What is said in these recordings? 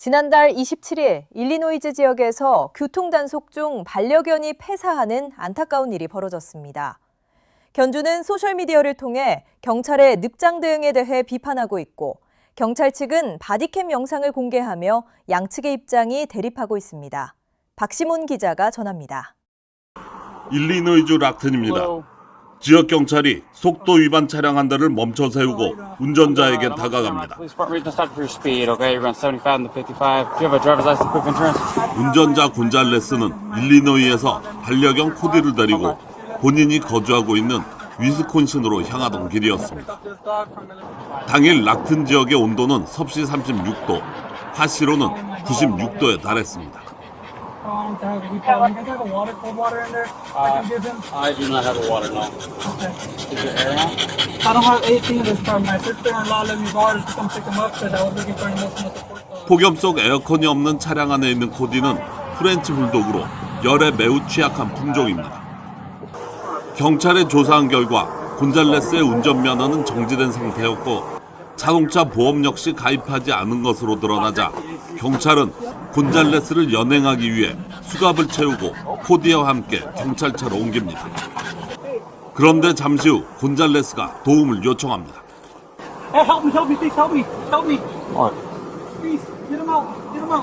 지난달 27일 일리노이즈 지역에서 교통단속 중 반려견이 폐사하는 안타까운 일이 벌어졌습니다. 견주는 소셜미디어를 통해 경찰의 늑장 대응에 대해 비판하고 있고 경찰 측은 바디캠 영상을 공개하며 양측의 입장이 대립하고 있습니다. 박시몬 기자가 전합니다. 일리노이즈 락튼입니다. 지역 경찰이 속도 위반 차량 한 대를 멈춰 세우고 운전자에게 다가갑니다. 운전자 곤잘레스는 일리노이에서 반려견 코디를 데리고 본인이 거주하고 있는 위스콘신으로 향하던 길이었습니다. 당일 락튼 지역의 온도는 섭씨 36도, 하시로는 96도에 달했습니다. I do not have a water, no. Okay. Is your air on? I don't have anything in this car. My sister-in-law let me borrow to come pick him up because I was looking for an emotional support. 폭염 속 에어컨이 없는 차량 안에 있는 코디는 프렌치 불독으로 열에 매우 취약한 품종입니다. 경찰에 조사한 결과 곤잘레스의 운전면허는 정지된 상태였고 자동차 보험 역시 가입하지 않은 것으로 드러나자 경찰은 곤잘레스를 연행하기 위해 수갑을 채우고 코디와 함께 경찰차로 옮깁니다. 그런데 잠시 후 곤잘레스가 도움을 요청합니다. Hey, help me, please, help me. What? Please, get him out,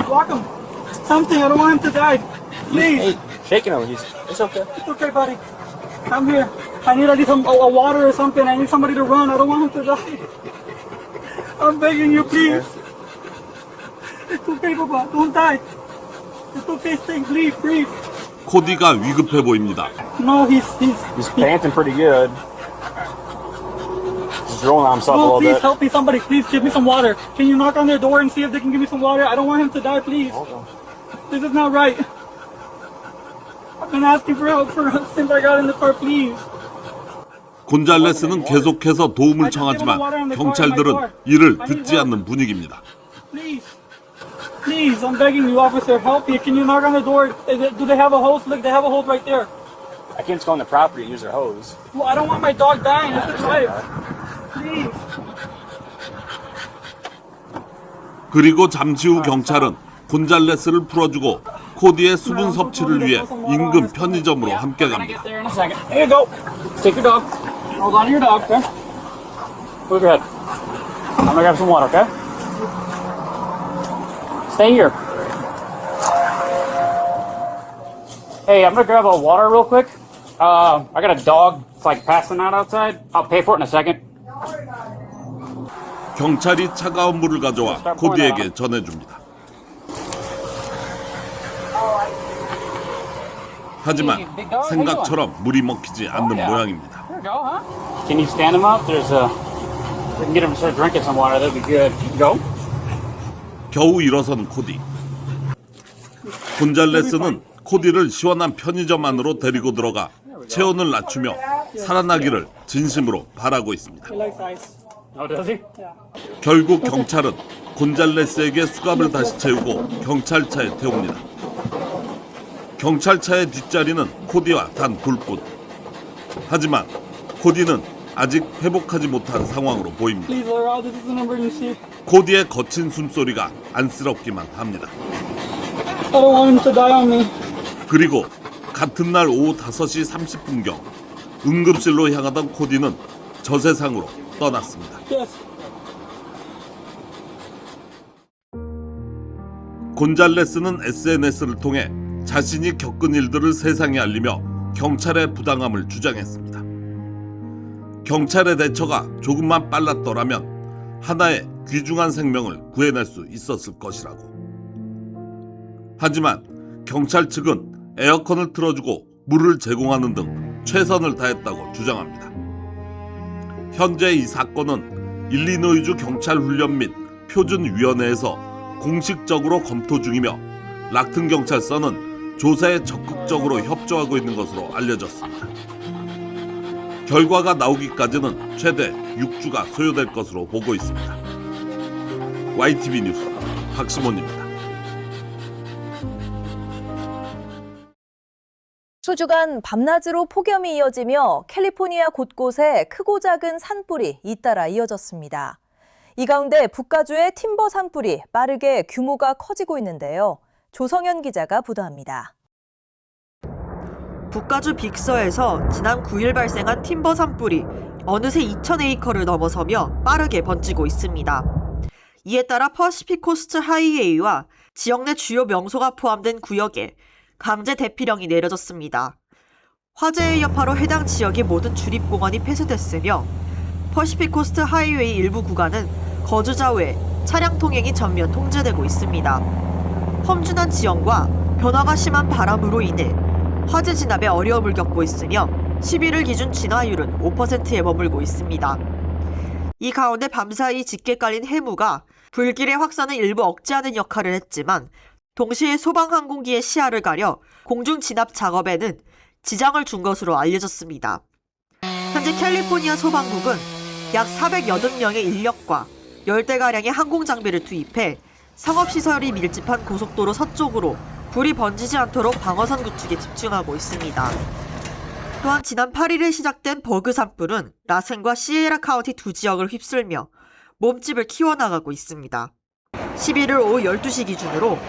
walk him. Something, I don't want him to die. Please. Hey, shaking him. It's okay. It's okay, buddy. I'm here. I need at least a water or something. I need somebody to run. I don't want him to die. I'm begging you, please. It's okay, Papa. Don't die. It's okay, stay, breathe. 코디가 위급해 보입니다. No, he's panting pretty good. He's rolling on himself a No, little please bit. help me, somebody. Please give me some water. Can you knock on their door and see if they can give me some water? I don't want him to die, please. This is not right. I've been asking for help since I got in the car, please. 곤잘레스는 계속해서 도움을 청하지만 경찰들은 이를 듣지 않는 분위기입니다. Please, I'm begging you, officer, help me. Can you knock on the door? Do they have a hose? Look, they have a hose right there. I can't just go on the property and use their hose. Well, I don't want my dog dying. It's his life. Please. 그리고 잠시 후 경찰은 곤잘레스를 풀어주고 코디의 수분 섭취를 위해 인근 편의점으로 함께 갑니다. There in a second. Here you go. Take your dog. Hold on to your dog, okay? Move your head. I'm gonna grab some water, okay? Stay here. Hey, I'm gonna grab a water real quick. I got a dog. It's like passing out outside. I'll pay for it in a second. 경찰이 차가운 물을 가져와 코디에게 전해줍니다. 하지만 생각처럼 물이 먹히지 않는 모양입니다. Here we go, huh? Can you stand him up? We can get him to start drinking some water. That'd be good. Go. 겨우 일어선 코디. 곤잘레스는 코디를 시원한 편의점 안으로 데리고 들어가 체온을 낮추며 살아나기를 진심으로 바라고 있습니다. He likes ice. Oh, does he? 결국 경찰은 곤잘레스에게 수갑을 다시 채우고 경찰차에 태웁니다. 경찰차의 뒷자리는 코디와 단 둘뿐. 하지만 코디는 아직 회복하지 못한 상황으로 보입니다. Please, Laura, this is an emergency. 코디의 거친 숨소리가 안쓰럽기만 합니다. I don't want him to die on me. 그리고 같은 날 오후 5시 30분경 응급실로 향하던 코디는 저 세상으로 떠났습니다. Yes. 곤잘레스는 SNS를 통해 자신이 겪은 일들을 세상에 알리며 경찰의 부당함을 주장했습니다. 경찰의 대처가 조금만 빨랐더라면 하나의 귀중한 생명을 구해낼 수 있었을 것이라고. 하지만 경찰 측은 에어컨을 틀어주고 물을 제공하는 등 최선을 다했다고 주장합니다. 현재 이 사건은 일리노이주 경찰훈련 및 표준위원회에서 공식적으로 검토 중이며 락튼 경찰서는 조사에 적극적으로 협조하고 있는 것으로 알려졌습니다. 결과가 나오기까지는 최대 6주가 소요될 것으로 보고 있습니다. YTV 뉴스 박시몬입니다. 수주간 밤낮으로 폭염이 이어지며 캘리포니아 곳곳에 크고 작은 산불이 잇따라 이어졌습니다. 이 가운데 북가주의 팀버 산불이 빠르게 규모가 커지고 있는데요. 조성현 기자가 보도합니다. 북가주 빅서에서 지난 9일 발생한 팀버 산불이 어느새 2,000에이커를 넘어서며 빠르게 번지고 있습니다. 이에 따라 퍼시픽 코스트 하이웨이와 지역 내 주요 명소가 포함된 구역에 강제 대피령이 내려졌습니다. 화재의 여파로 해당 지역의 모든 주립공원이 폐쇄됐으며 퍼시픽 코스트 하이웨이 일부 구간은 거주자 외 차량 통행이 전면 통제되고 있습니다. 험준한 지형과 변화가 심한 바람으로 인해 화재 진압에 어려움을 겪고 있으며 11일 기준 진화율은 5%에 머물고 있습니다. 이 가운데 밤사이 짙게 깔린 해무가 불길의 확산을 일부 억제하는 역할을 했지만 동시에 소방 항공기의 시야를 가려 공중 진압 작업에는 지장을 준 것으로 알려졌습니다. 현재 캘리포니아 소방국은 약 480명의 인력과 10대가량의 항공장비를 투입해 상업시설이 밀집한 고속도로 서쪽으로 불이 번지지 않도록 방어선 구축에 집중하고 있습니다. 또한 지난 8일에 시작된 버그 산불은 라센과 시에라 카운티 두 지역을 휩쓸며 몸집을 키워나가고 있습니다. 11일 오후 12시 기준으로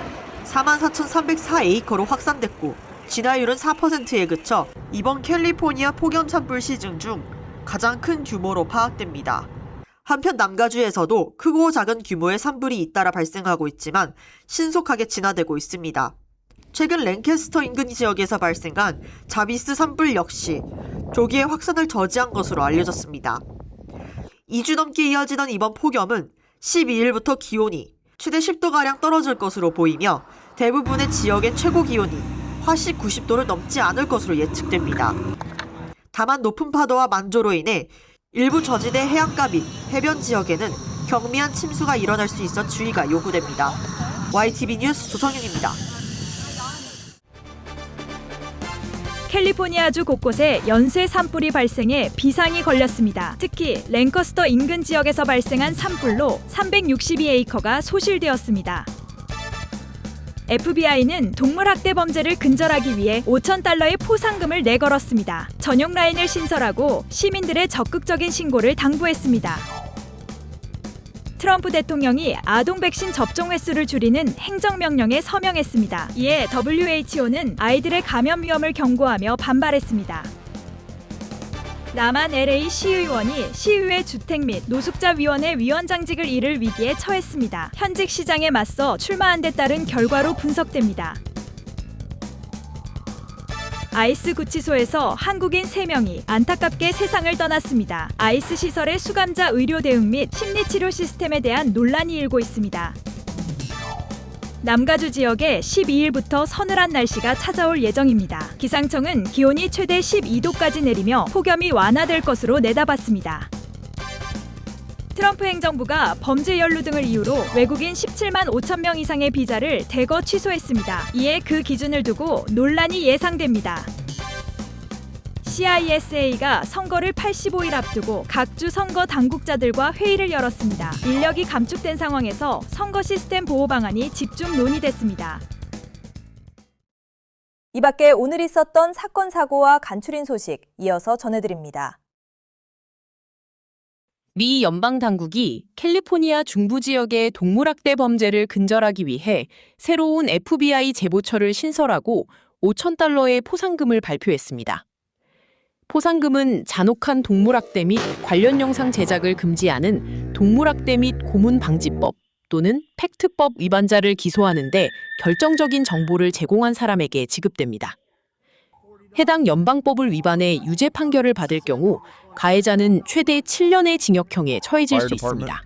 44,304에이커로 확산됐고 진화율은 4%에 그쳐 이번 캘리포니아 폭염 산불 시즌 중 가장 큰 규모로 파악됩니다. 한편 남가주에서도 크고 작은 규모의 산불이 잇따라 발생하고 있지만 신속하게 진화되고 있습니다. 최근 랭캐스터 인근 지역에서 발생한 자비스 산불 역시 조기에 확산을 저지한 것으로 알려졌습니다. 2주 넘게 이어지던 이번 폭염은 12일부터 기온이 최대 10도가량 떨어질 것으로 보이며 대부분의 지역의 최고 기온이 화씨 90도를 넘지 않을 것으로 예측됩니다. 다만 높은 파도와 만조로 인해 일부 저지대 해안가 및 해변 지역에는 경미한 침수가 일어날 수 있어 주의가 요구됩니다. YTV 뉴스 조성윤입니다. 캘리포니아주 곳곳에 연쇄 산불이 발생해 비상이 걸렸습니다. 특히 랭커스터 인근 지역에서 발생한 산불로 362에이커가 소실되었습니다. FBI는 동물학대 범죄를 근절하기 위해 $5,000의 포상금을 내걸었습니다. 전용 라인을 신설하고 시민들의 적극적인 신고를 당부했습니다. 트럼프 대통령이 아동 백신 접종 횟수를 줄이는 행정명령에 서명했습니다. 이에 WHO는 아이들의 감염 위험을 경고하며 반발했습니다. 남한 LA 시의원이 시의회 주택 및 노숙자위원회 위원장직을 잃을 위기에 처했습니다. 현직 시장에 맞서 출마한 데 따른 결과로 분석됩니다. 아이스 구치소에서 한국인 3명이 안타깝게 세상을 떠났습니다. 아이스 시설의 수감자 의료 대응 및 심리치료 시스템에 대한 논란이 일고 있습니다. 남가주 지역에 12일부터 서늘한 날씨가 찾아올 예정입니다. 기상청은 기온이 최대 12도까지 내리며 폭염이 완화될 것으로 내다봤습니다. 트럼프 행정부가 범죄 연루 등을 이유로 외국인 17만 5천 명 이상의 비자를 대거 취소했습니다. 이에 그 기준을 두고 논란이 예상됩니다. CISA가 선거를 85일 앞두고 각 주 선거 당국자들과 회의를 열었습니다. 인력이 감축된 상황에서 선거 시스템 보호 방안이 집중 논의됐습니다. 이 밖에 오늘 있었던 사건 사고와 간추린 소식 이어서 전해드립니다. 미 연방당국이 캘리포니아 중부 지역의 동물학대 범죄를 근절하기 위해 새로운 FBI 제보처를 신설하고 $5,000의 포상금을 발표했습니다. 포상금은 잔혹한 동물학대 및 관련 영상 제작을 금지하는 동물학대 및 고문방지법 또는 팩트법 위반자를 기소하는 데 결정적인 정보를 제공한 사람에게 지급됩니다. 해당 연방법을 위반해 유죄 판결을 받을 경우 가해자는 최대 7년의 징역형에 처해질 수 있습니다.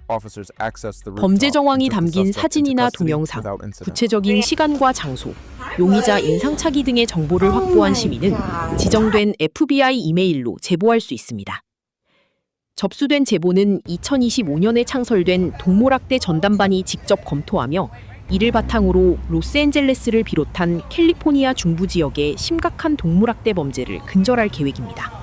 범죄 정황이 담긴 사진이나 동영상, 구체적인 시간과 장소, 용의자 인상착의 등의 정보를 확보한 시민은 지정된 FBI 이메일로 제보할 수 있습니다. 접수된 제보는 2025년에 창설된 동물학대 전담반이 직접 검토하며 이를 바탕으로 로스앤젤레스를 비롯한 캘리포니아 중부 지역의 심각한 동물학대 범죄를 근절할 계획입니다.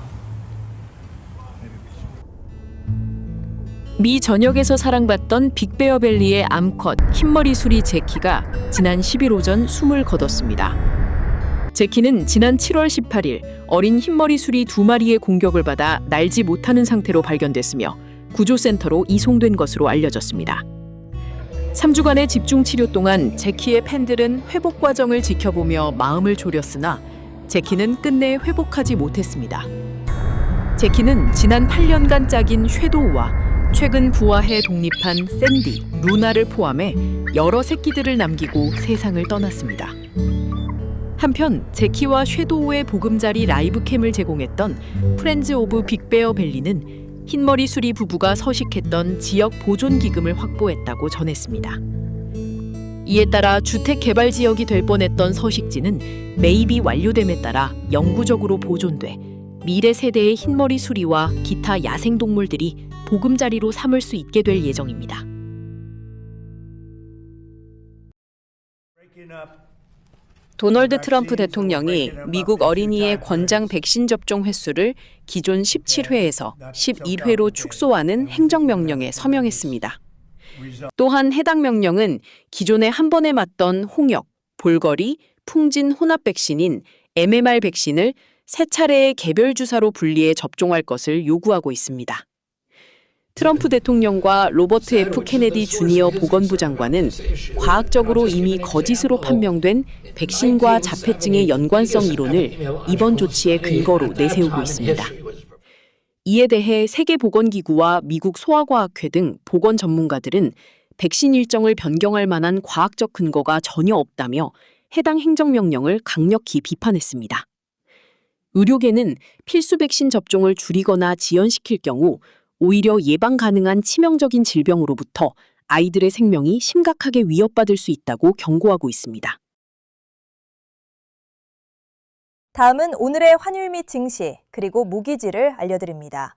미 전역에서 사랑받던 빅베어밸리의 암컷 흰머리 수리 제키가 지난 10일 오전 숨을 거뒀습니다. 제키는 지난 7월 18일 어린 흰머리 수리 2마리의 공격을 받아 날지 못하는 상태로 발견됐으며 구조센터로 이송된 것으로 알려졌습니다. 3주간의 집중 치료 동안 제키의 팬들은 회복 과정을 지켜보며 마음을 졸였으나 제키는 끝내 회복하지 못했습니다. 제키는 지난 8년간 짝인 섀도우와 최근 부화해 독립한 샌디, 루나를 포함해 여러 새끼들을 남기고 세상을 떠났습니다. 한편 제키와 섀도우의 보금자리 라이브캠을 제공했던 프렌즈 오브 빅베어 밸리는 흰머리 수리 부부가 서식했던 지역 보존 기금을 확보했다고 전했습니다. 이에 따라 주택 개발 지역이 될 뻔했던 서식지는 매입이 완료됨에 따라 영구적으로 보존돼 미래 세대의 흰머리 수리와 기타 야생동물들이 보금자리로 삼을 수 있게 될 예정입니다. 도널드 트럼프 대통령이 미국 어린이의 권장 백신 접종 횟수를 기존 17회에서 11회로 축소하는 행정명령에 서명했습니다. 또한 해당 명령은 기존에 한 번에 맞던 홍역, 볼거리, 풍진 혼합 백신인 MMR 백신을 세 차례의 개별 주사로 분리해 접종할 것을 요구하고 있습니다. 트럼프 대통령과 로버트 F. 케네디 주니어 보건부 장관은 과학적으로 이미 거짓으로 판명된 백신과 자폐증의 연관성 이론을 이번 조치의 근거로 내세우고 있습니다. 이에 대해 세계보건기구와 미국 소아과학회 등 보건 전문가들은 백신 일정을 변경할 만한 과학적 근거가 전혀 없다며 해당 행정명령을 강력히 비판했습니다. 의료계는 필수 백신 접종을 줄이거나 지연시킬 경우 오히려 예방 가능한 치명적인 질병으로부터 아이들의 생명이 심각하게 위협받을 수 있다고 경고하고 있습니다. 다음은 오늘의 환율 및 증시, 그리고 모기지를 알려드립니다.